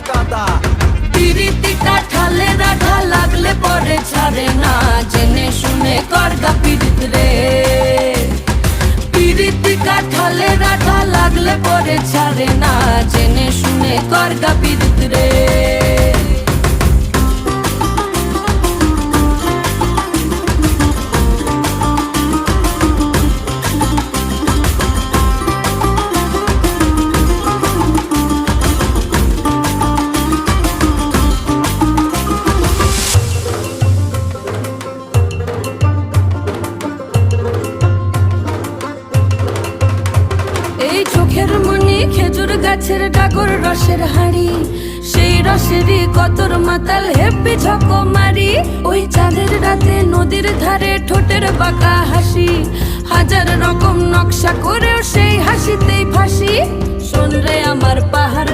গাদা। পিরিতি কাঠালে রাধা লাগলে পরে ছাড়ে না, জেনে শুনে করগা পিরিত রে। পিরিতি কাঠালে রাধা লাগলে পরে ছাড়ে না, জেনে শুনে করগা পিরিত রে। এই চোখের মনি খেজুর গাছের ডাগর রসের হাড়ি, সেই রসেরই কতর মাতাল হেপি ঝকো মারি। ওই চাঁদের রাতে নদীর ধারে ঠোঁটের বাঁকা হাসি, হাজার রকম নকশা করেও সেই হাসিতেই ফাঁসি। শোন রে আমার পাহাড়